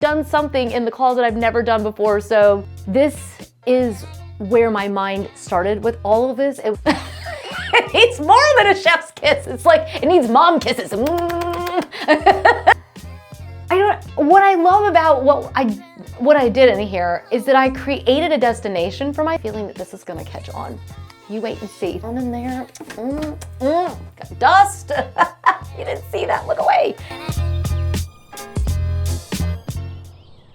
done something in the closet I've never done before. So this is where my mind started with all of this. It needs more than a chef's kiss. It's like, it needs mom kisses. What I love about what I did in here is that I created a destination for my feeling that this is gonna catch on. You wait and see. I'm in there, got dust. You didn't see that, look away.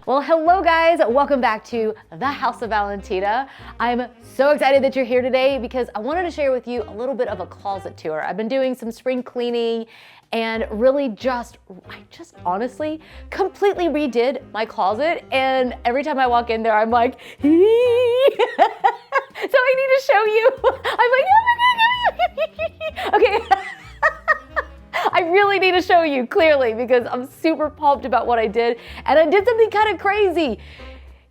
Well, hello guys, welcome back to the House of Valentina. I'm so excited that you're here today because I wanted to share with you a little bit of a closet tour. I've been doing some spring cleaning and really I just honestly completely redid my closet, and every time I walk in there, I'm like, so I need to show you. I'm like, oh my God, okay. I really need to show you clearly because I'm super pumped about what I did. And I did something kind of crazy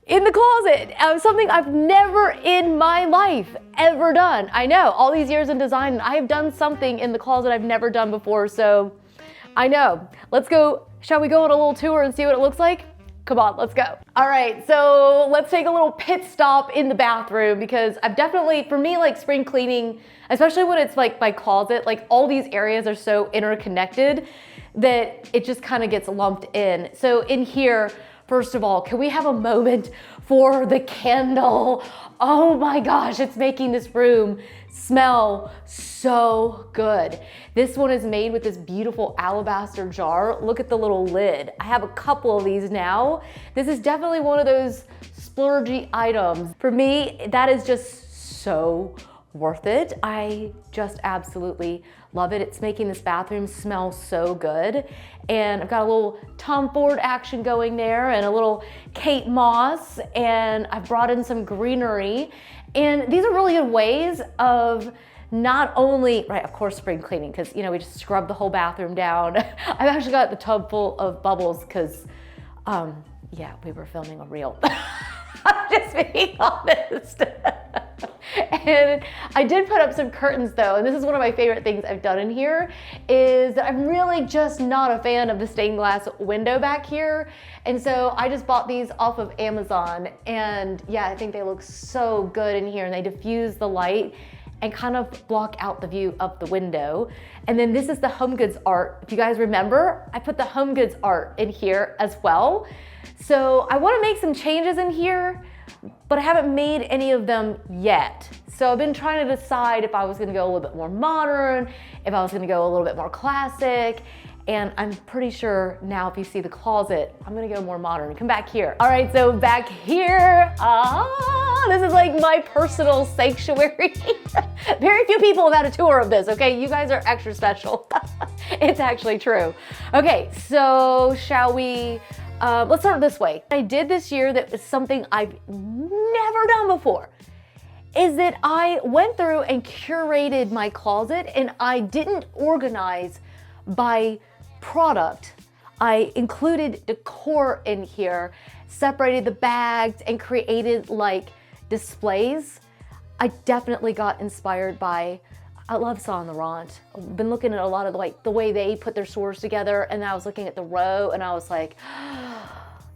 in the closet. Something I've never in my life ever done. I know, all these years in design, I have done something in the closet I've never done before. So I know, let's go, shall we go on a little tour and see what it looks like? Come on, let's go. All right, so let's take a little pit stop in the bathroom because I've definitely, for me, like spring cleaning, especially when it's like my closet, like all these areas are so interconnected that it just kind of gets lumped in. So in here, first of all, can we have a moment for the candle? Oh my gosh, it's making this room smell so good. This one is made with this beautiful alabaster jar. Look at the little lid. I have a couple of these now. This is definitely one of those splurgy items. For me, that is just so worth it. I just absolutely love it. It's making this bathroom smell so good. And I've got a little Tom Ford action going there and a little Kate Moss, and I've brought in some greenery. And these are really good ways of not only, right, of course, spring cleaning, because, you know, we just scrub the whole bathroom down. I've actually got the tub full of bubbles because, yeah, we were filming a reel. I'm just being honest. And I did put up some curtains though, and this is one of my favorite things I've done in here, is that I'm really just not a fan of the stained glass window back here. And so I just bought these off of Amazon, and yeah, I think they look so good in here, and they diffuse the light and kind of block out the view of the window. And then this is the home goods art. If you guys remember, I put the home goods art in here as well. So I want to make some changes in here, but I haven't made any of them yet. So I've been trying to decide if I was gonna go a little bit more modern, if I was gonna go a little bit more classic, and I'm pretty sure now if you see the closet, I'm gonna go more modern. Come back here. All right, so back here, this is like my personal sanctuary. Very few people have had a tour of this, okay? You guys are extra special. It's actually true. Okay, so shall we, let's start this way. I did this year that was something I've never done before, is that I went through and curated my closet, and I didn't organize by product. I included decor in here, separated the bags, and created like displays. I definitely got inspired by, I love Saint Laurent. I've been looking at a lot of like the way they put their stores together, and I was looking at the row and I was like,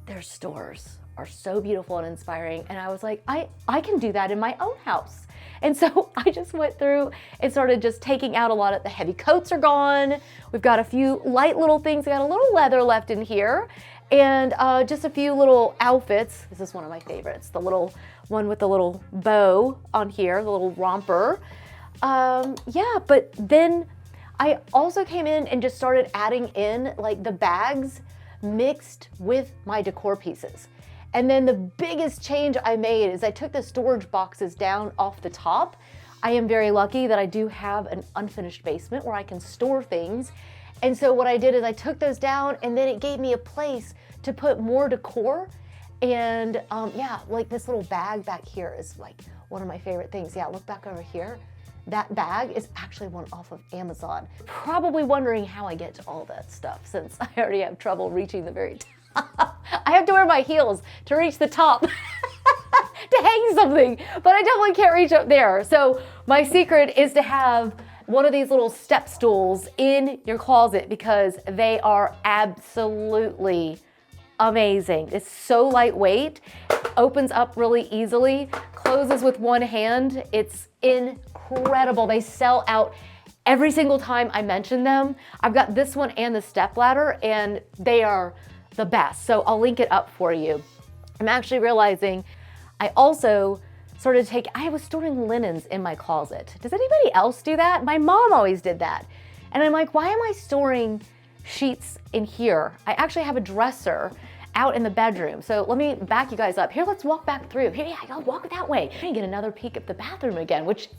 their stores are so beautiful and inspiring. And I was like, I can do that in my own house. And so I just went through and started just taking out a lot of the heavy coats are gone. We've got a few light little things. We got a little leather left in here, and just a few little outfits. This is one of my favorites, the little one with the little bow on here, the little romper. Yeah, but then I also came in and just started adding in like the bags mixed with my decor pieces. And then the biggest change I made is I took the storage boxes down off the top. I am very lucky that I do have an unfinished basement where I can store things. And so what I did is I took those down, and then it gave me a place to put more decor. And yeah, like this little bag back here is like one of my favorite things. Yeah, look back over here. That bag is actually one off of Amazon. Probably wondering how I get to all that stuff since I already have trouble reaching the very top. I have to wear my heels to reach the top to hang something, but I definitely can't reach up there. So my secret is to have one of these little step stools in your closet because they are absolutely amazing. It's so lightweight, opens up really easily, closes with one hand. It's incredible. They sell out every single time I mention them. I've got this one and the stepladder, and they are the best. So I'll link it up for you. I'm actually realizing I also I was storing linens in my closet. Does anybody else do that? My mom always did that. And I'm like, why am I storing sheets in here? I actually have a dresser out in the bedroom. So let me back you guys up. Here, let's walk back through. Here, yeah, I'll walk that way. I'm gonna get another peek at the bathroom again, which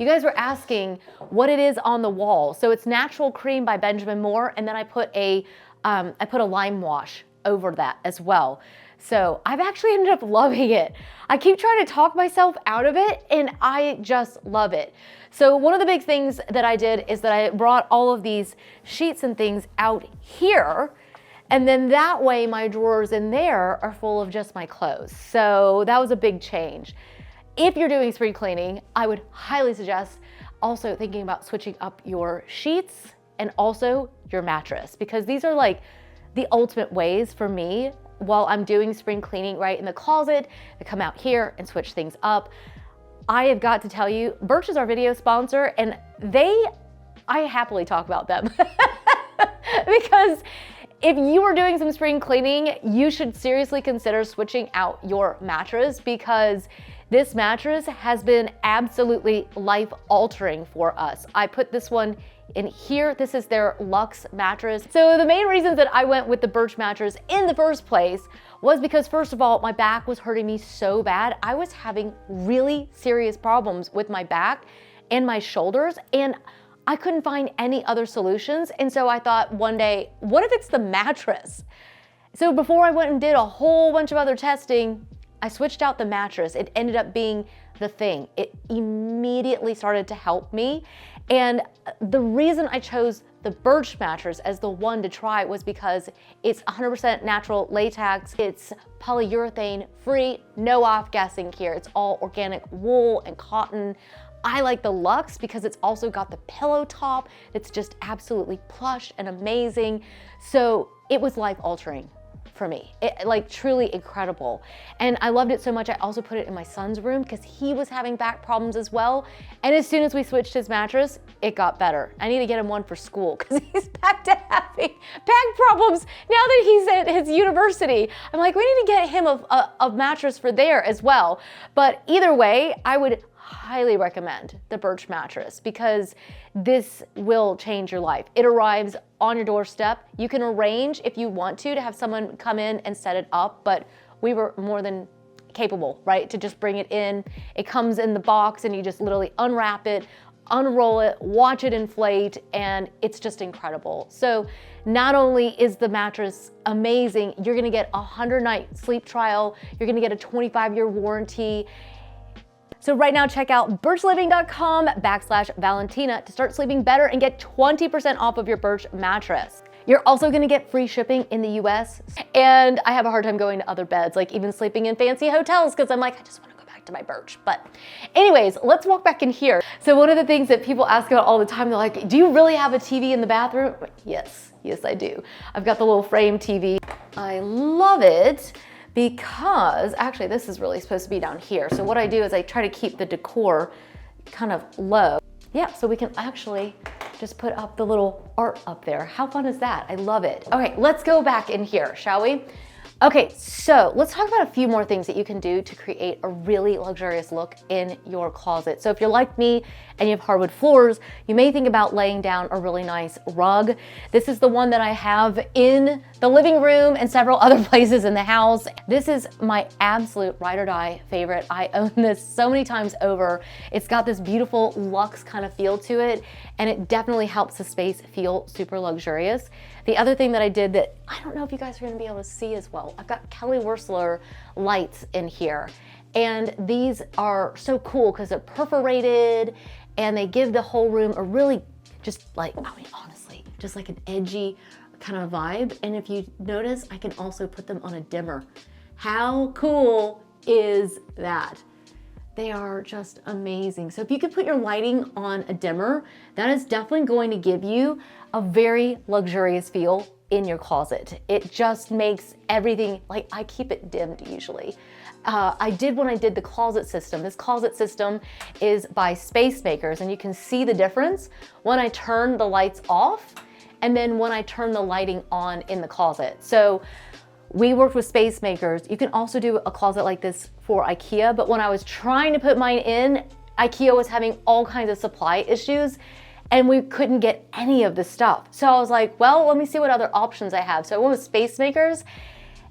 you guys were asking what it is on the wall. So it's Natural Cream by Benjamin Moore, and then I put a lime wash over that as well. So I've actually ended up loving it. I keep trying to talk myself out of it, and I just love it. So one of the big things that I did is that I brought all of these sheets and things out here, and then that way my drawers in there are full of just my clothes. So that was a big change. If you're doing spring cleaning, I would highly suggest also thinking about switching up your sheets and also your mattress, because these are like the ultimate ways for me while I'm doing spring cleaning right in the closet to come out here and switch things up. I have got to tell you, Birch is our video sponsor, and I happily talk about them because if you are doing some spring cleaning, you should seriously consider switching out your mattress, because this mattress has been absolutely life-altering for us. I put this one in here. This is their Luxe mattress. So the main reasons that I went with the Birch mattress in the first place was because, first of all, my back was hurting me so bad. I was having really serious problems with my back and my shoulders, and I couldn't find any other solutions. And so I thought one day, what if it's the mattress? So before I went and did a whole bunch of other testing, I switched out the mattress. It ended up being the thing. It immediately started to help me. And the reason I chose the Birch mattress as the one to try was because it's 100% natural latex. It's polyurethane free, no off-gassing here. It's all organic wool and cotton. I like the Luxe because it's also got the pillow top. It's just absolutely plush and amazing. So it was life-altering for me. Like truly incredible. And I loved it so much, I also put it in my son's room because he was having back problems as well. And as soon as we switched his mattress, it got better. I need to get him one for school because he's back to having back problems now that he's at his university. I'm like, we need to get him a mattress for there as well. But either way, I would highly recommend the Birch mattress because this will change your life. It arrives on your doorstep. You can arrange if you want to have someone come in and set it up, but we were more than capable, right, to just bring it in. It comes in the box and you just literally unwrap it, unroll it, watch it inflate, and it's just incredible. So not only is the mattress amazing, you're gonna get a 100-night sleep trial, you're gonna get a 25-year warranty. So right now, check out birchliving.com/Valentina to start sleeping better and get 20% off of your Birch mattress. You're also gonna get free shipping in the US. And I have a hard time going to other beds, like even sleeping in fancy hotels, because I'm like, I just wanna go back to my Birch. But anyways, let's walk back in here. So one of the things that people ask about all the time, they're like, do you really have a TV in the bathroom? Yes, I do. I've got the little frame TV. I love it, because actually this is really supposed to be down here. So what I do is I try to keep the decor kind of low. Yeah, so we can actually just put up the little art up there. How fun is that? I love it. Okay, let's go back in here, shall we? Okay, so let's talk about a few more things that you can do to create a really luxurious look in your closet. So if you're like me and you have hardwood floors, you may think about laying down a really nice rug. This is the one that I have in the living room and several other places in the house. This is my absolute ride or die favorite. I own this so many times over. It's got this beautiful luxe kind of feel to it, and it definitely helps the space feel super luxurious. The other thing that I did that I don't know if you guys are gonna be able to see as well, I've got Kelly Wearstler lights in here. And these are so cool because they're perforated and they give the whole room a really just like, I mean, honestly, just like an edgy kind of vibe. And if you notice, I can also put them on a dimmer. How cool is that? They are just amazing. So if you could put your lighting on a dimmer, that is definitely going to give you a very luxurious feel in your closet. It just makes everything, like I keep it dimmed usually. I did when I did the closet system. This closet system is by Space Makers, and you can see the difference when I turn the lights off and then when I turn the lighting on in the closet. So we worked with Space Makers. You can also do a closet like this for IKEA, but when I was trying to put mine in, IKEA was having all kinds of supply issues and we couldn't get any of the stuff. So I was like, well, let me see what other options I have. So I went with Space Makers,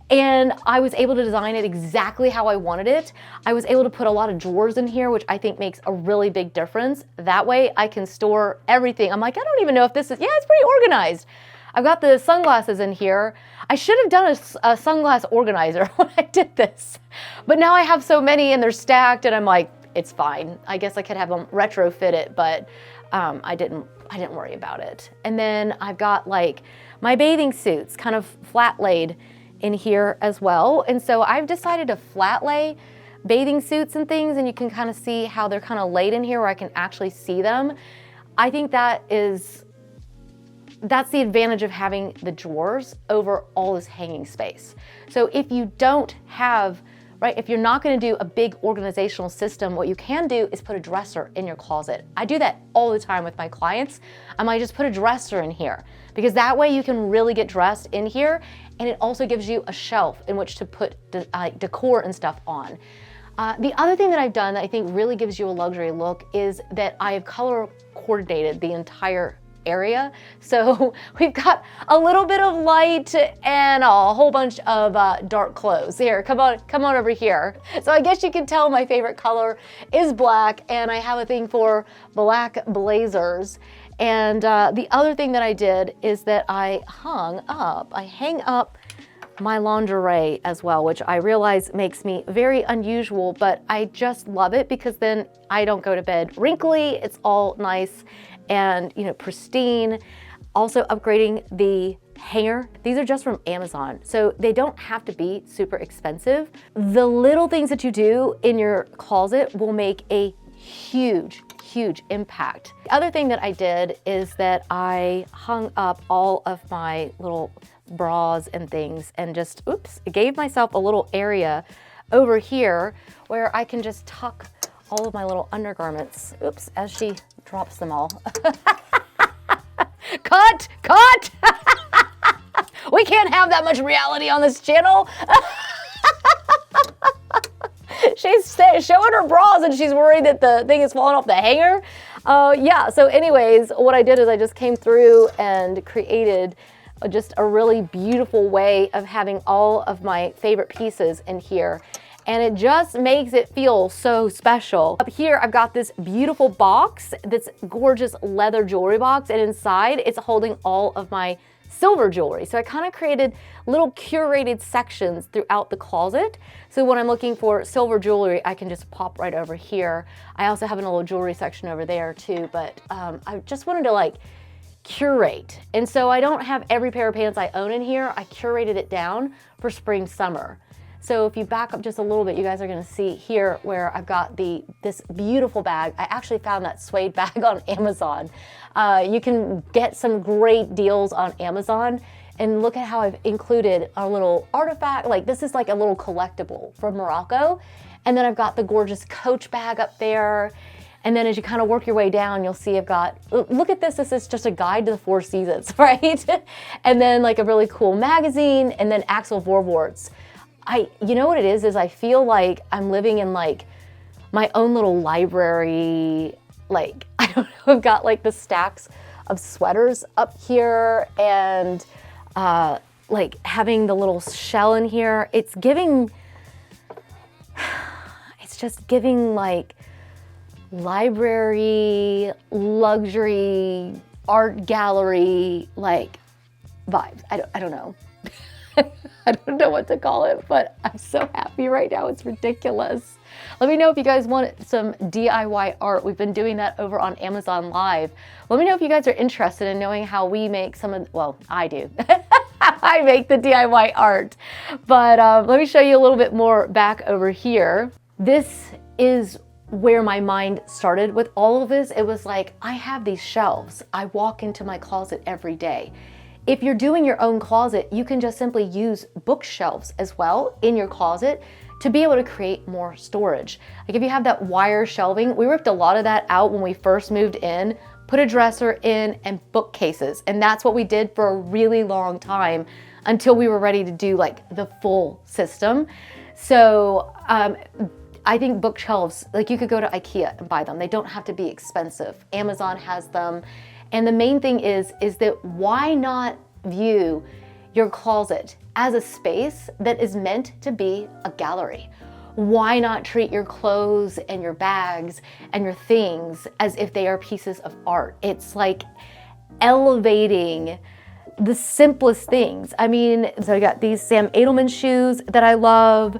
and I was able to design it exactly how I wanted it. I was able to put a lot of drawers in here, which I think makes a really big difference. That way I can store everything. I'm like, I don't even know if this is, yeah, it's pretty organized. I've got the sunglasses in here. I should have done a sunglass organizer when I did this, but now I have so many and they're stacked and I'm like, it's fine. I guess I could have them retrofit it, but I didn't worry about it. And then I've got like my bathing suits kind of flat laid in here as well. And so I've decided to flat lay bathing suits and things, and you can kind of see how they're kind of laid in here where I can actually see them. I think that's the advantage of having the drawers over all this hanging space. So if you don't have, right, if you're not gonna do a big organizational system, what you can do is put a dresser in your closet. I do that all the time with my clients. I might just put a dresser in here because that way you can really get dressed in here, and it also gives you a shelf in which to put decor and stuff on. The other thing that I've done that I think really gives you a luxury look is that I have color coordinated the entire area. So we've got a little bit of light and a whole bunch of dark clothes. Here, come on over here. So I guess you can tell my favorite color is black, and I have a thing for black blazers. And the other thing that I did is that I hang up my lingerie as well, which I realize makes me very unusual, but I just love it because then I don't go to bed wrinkly. It's all nice and, you know, pristine. Also upgrading the hanger. These are just from Amazon, so they don't have to be super expensive. The little things that you do in your closet will make a huge impact. The other thing that I did is that I hung up all of my little bras and things and just, gave myself a little area over here where I can just tuck all of my little undergarments, as she drops them all. Cut! We can't have that much reality on this channel. She's showing her bras and she's worried that the thing is falling off the hanger. Yeah, so anyways, what I did is I just came through and created just a really beautiful way of having all of my favorite pieces in here. And it just makes it feel so special. Up here, I've got this beautiful box, this gorgeous leather jewelry box, and inside it's holding all of my silver jewelry. So I kind of created little curated sections throughout the closet. So when I'm looking for silver jewelry, I can just pop right over here. I also have a little jewelry section over there too, but I just wanted to like curate. And so I don't have every pair of pants I own in here. I curated it down for spring, summer. So if you back up just a little bit, you guys are gonna see here where I've got this beautiful bag. I actually found that suede bag on Amazon. You can get some great deals on Amazon, and look at how I've included a little artifact. Like this is like a little collectible from Morocco. And then I've got the gorgeous Coach bag up there. And then as you kind of work your way down, you'll see I've got, look at this is just a guide to the 4 seasons, right? And then like a really cool magazine, and then Axel Vorworts. You know what it is I feel like I'm living in like my own little library. Like, I don't know, I've got like the stacks of sweaters up here, and like having the little shell in here. It's just giving like library, luxury, art gallery, like vibes. I don't know. I don't know what to call it, but I'm so happy right now. It's ridiculous. Let me know if you guys want some DIY art. We've been doing that over on Amazon Live. Let me know if you guys are interested in knowing how we make some of, well, I do. I make the DIY art. But let me show you a little bit more back over here. This is where my mind started with all of this. It was like, I have these shelves. I walk into my closet every day. If you're doing your own closet, you can just simply use bookshelves as well in your closet to be able to create more storage. Like if you have that wire shelving, we ripped a lot of that out when we first moved in, put a dresser in and bookcases. And that's what we did for a really long time until we were ready to do like the full system. So I think bookshelves, like you could go to IKEA and buy them. They don't have to be expensive. Amazon has them. And the main thing is that why not view your closet as a space that is meant to be a gallery? Why not treat your clothes and your bags and your things as if they are pieces of art? It's like elevating the simplest things. I mean, so I got these Sam Edelman shoes that I love,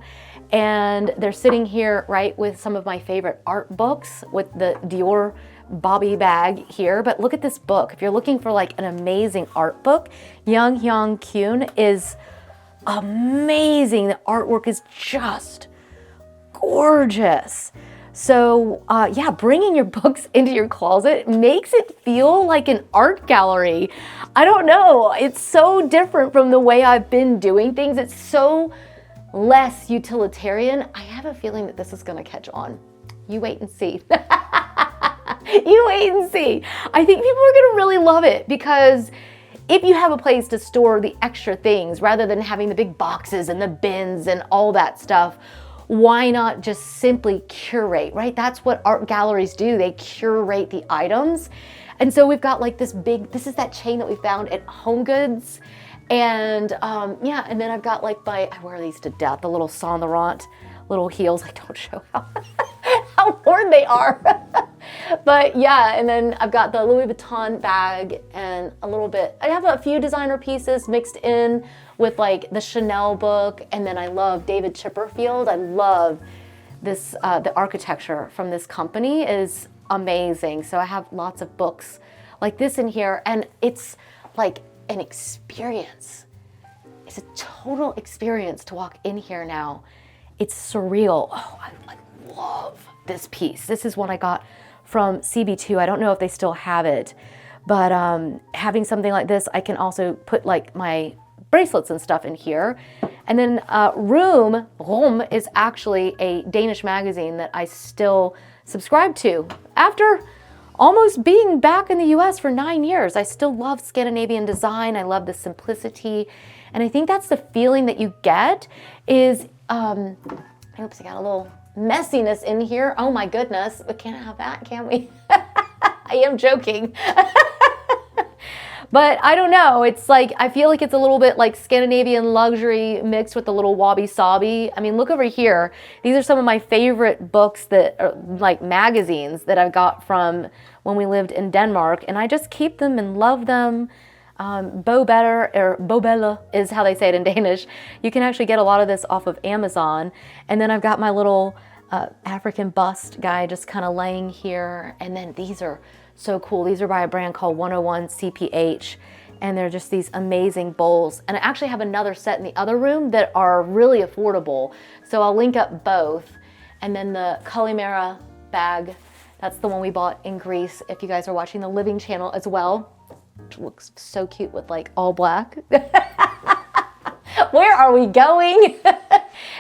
and they're sitting here, right, with some of my favorite art books with the Dior Bobby bag here. But look at this book. If you're looking for like an amazing art book, Young Hyun Kyun is amazing. The artwork is just gorgeous. So yeah, bringing your books into your closet makes it feel like an art gallery. I don't know, it's so different from the way I've been doing things. It's so less utilitarian. I have a feeling that this is gonna catch on. You wait and see. You wait and see. I think people are gonna really love it, because if you have a place to store the extra things rather than having the big boxes and the bins and all that stuff, why not just simply curate, right? That's what art galleries do. They curate the items. And so we've got like this is that chain that we found at Home Goods. And yeah, and then I've got like I wear these to death, the little Saint Laurent little heels. I don't show how worn they are. But yeah, and then I've got the Louis Vuitton bag and a little bit, I have a few designer pieces mixed in with like the Chanel book. And then I love David Chipperfield. I love this, the architecture from this company is amazing. So I have lots of books like this in here, and it's like an experience. It's a total experience to walk in here now. It's surreal. Oh, I love this piece. This is one I got from CB2. I don't know if they still have it, but having something like this, I can also put like my bracelets and stuff in here. And then Room is actually a Danish magazine that I still subscribe to. After almost being back in the US for 9 years, I still love Scandinavian design. I love the simplicity. And I think that's the feeling that you get is, oops, I got a little messiness in here. Oh my goodness, we can't have that, can we? I am joking. But I don't know, it's like, I feel like it's a little bit like Scandinavian luxury mixed with a little wabi-sabi. I mean, look over here. These are some of my favorite books that are like magazines that I got from when we lived in Denmark, and I just keep them and love them. Bobetter, or Bobella is how they say it in Danish. You can actually get a lot of this off of Amazon. And then I've got my little African bust guy just kind of laying here. And then these are so cool. These are by a brand called 101 CPH. And they're just these amazing bowls. And I actually have another set in the other room that are really affordable. So I'll link up both. And then the Kalimera bag, that's the one we bought in Greece, if you guys are watching the Living channel as well. Which looks so cute with like all black. Where are we going?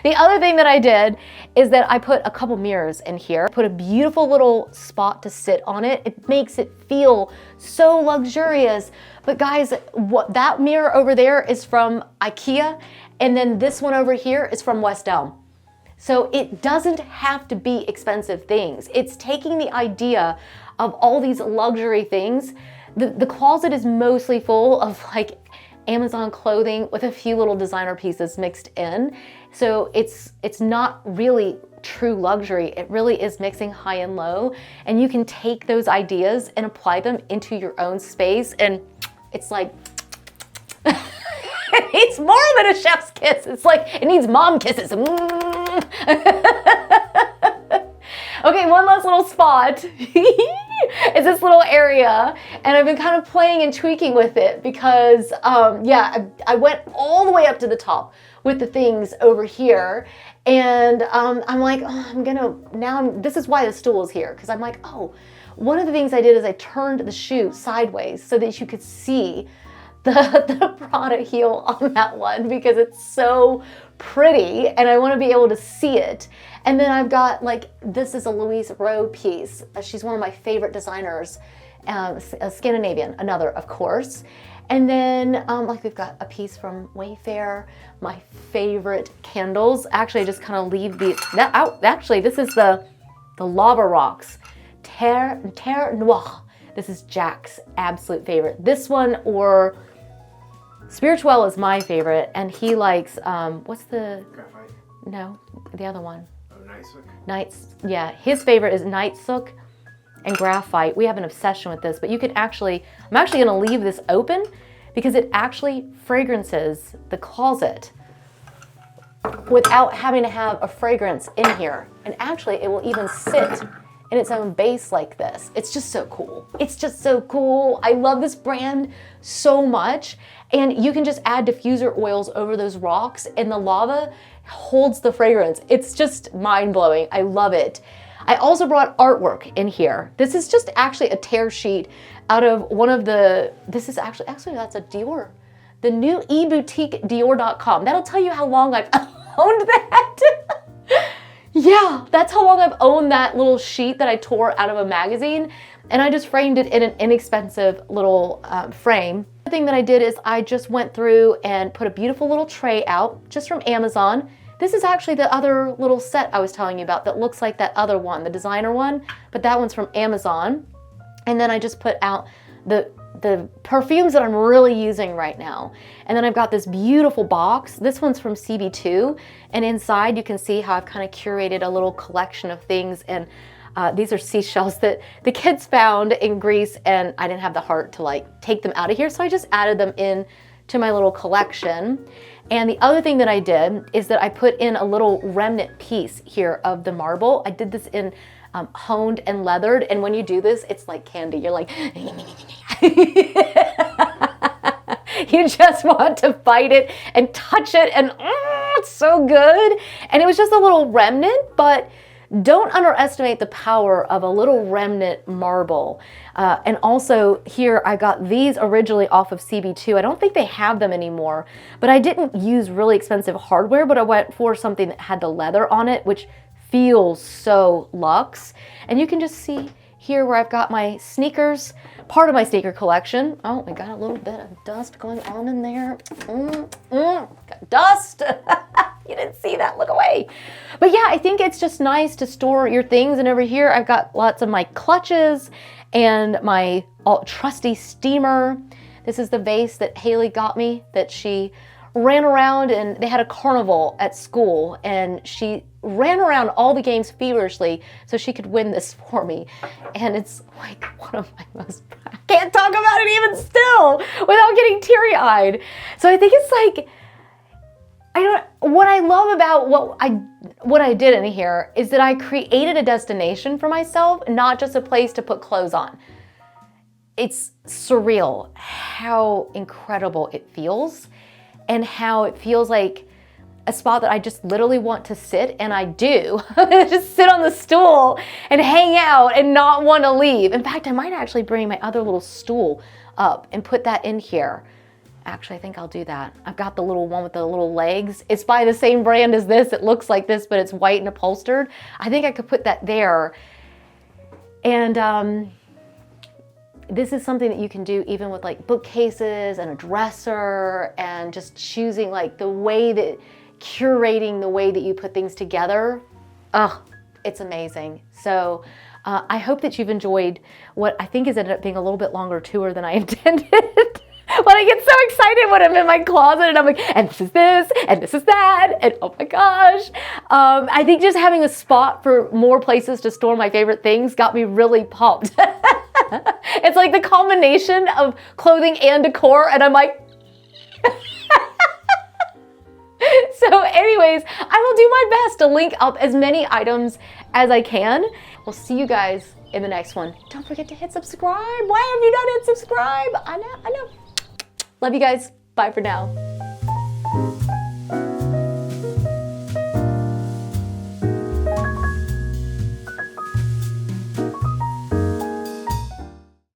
The other thing that I did is that I put a couple mirrors in here, put a beautiful little spot to sit on it. It makes it feel so luxurious. But guys, what that mirror over there is from IKEA, and then this one over here is from West Elm. So it doesn't have to be expensive things. It's taking the idea of all these luxury things. The closet is mostly full of like Amazon clothing with a few little designer pieces mixed in. So it's not really true luxury. It really is mixing high and low. And you can take those ideas and apply them into your own space. And it's like, it's more than a chef's kiss. It's like, it needs mom kisses. Okay, one last little spot. It's this little area, and I've been kind of playing and tweaking with it because, yeah, I went all the way up to the top with the things over here, and I'm like, oh, this is why the stool is here, because I'm like, oh, one of the things I did is I turned the shoe sideways so that you could see the Prada heel on that one because it's so pretty and I want to be able to see it. And then I've got like, this is a Louise Rowe piece. She's one of my favorite designers, a Scandinavian, another of course. And then like we've got a piece from Wayfair, my favorite candles. Actually, I just kind of leave these, actually this is the Lava Rocks, Terre Noire. This is Jack's absolute favorite. This one or Spirituelle is my favorite, and he likes, what's the? Graphite? No, the other one. Oh, Nightsook? Yeah, his favorite is Nightsook and Graphite. We have an obsession with this, but you can actually, I'm actually gonna leave this open because it actually fragrances the closet without having to have a fragrance in here. And actually it will even sit in its own base like this. It's just so cool. It's just so cool. I love this brand so much. And you can just add diffuser oils over those rocks and the lava holds the fragrance. It's just mind-blowing. I love it. I also brought artwork in here. This is just actually a tear sheet out of one of the, this is actually that's a Dior. The new e-boutique Dior.com. That'll tell you how long I've owned that. Yeah, that's how long I've owned that little sheet that I tore out of a magazine, and I just framed it in an inexpensive little frame. The thing that I did is I just went through and put a beautiful little tray out just from Amazon. This is actually the other little set I was telling you about that looks like that other one, the designer one, but that one's from Amazon. And then I just put out the perfumes that I'm really using right now. And then I've got this beautiful box. This one's from CB2. And inside you can see how I've kind of curated a little collection of things. And these are seashells that the kids found in Greece and I didn't have the heart to like take them out of here. So I just added them in to my little collection. And the other thing that I did is that I put in a little remnant piece here of the marble. I did this in honed and leathered. And when you do this, it's like candy. You're like, you just want to bite it and touch it and it's so good. And it was just a little remnant, but don't underestimate the power of a little remnant marble. And also here I got these originally off of CB2. I don't think they have them anymore, but I didn't use really expensive hardware, but I went for something that had the leather on it, which feels so luxe. And you can just see here where I've got my sneakers, part of my sneaker collection. Oh, we got a little bit of dust going on in there. Got dust. You didn't see that, look away. But yeah, I think it's just nice to store your things. And over here, I've got lots of my clutches and my trusty steamer. This is the vase that Haley got me that she ran around, and they had a carnival at school and she ran around all the games feverishly so she could win this for me. And it's like one of my most, I can't talk about it even still without getting teary-eyed. So I think it's like, what I love about what I did in here is that I created a destination for myself, not just a place to put clothes on. It's surreal how incredible it feels and how it feels like a spot that I just literally want to sit, and I do. Just sit on the stool and hang out and not want to leave. In fact, I might actually bring my other little stool up and put that in here. Actually, I think I'll do that. I've got the little one with the little legs. It's by the same brand as this. It looks like this, but it's white and upholstered. I think I could put that there. And this is something that you can do even with like bookcases and a dresser and just choosing like the way that, curating the way that you put things together. Oh, it's amazing. So I hope that you've enjoyed what I think has ended up being a little bit longer tour than I intended. When I get so excited when I'm in my closet and I'm like, and this is this, and this is that, and oh my gosh. I think just having a spot for more places to store my favorite things got me really pumped. It's like the combination of clothing and decor, and I'm like, so anyways, I will do my best to link up as many items as I can. We'll see you guys in the next one. Don't forget to hit subscribe. Why have you not hit subscribe? I know. Love you guys. Bye for now.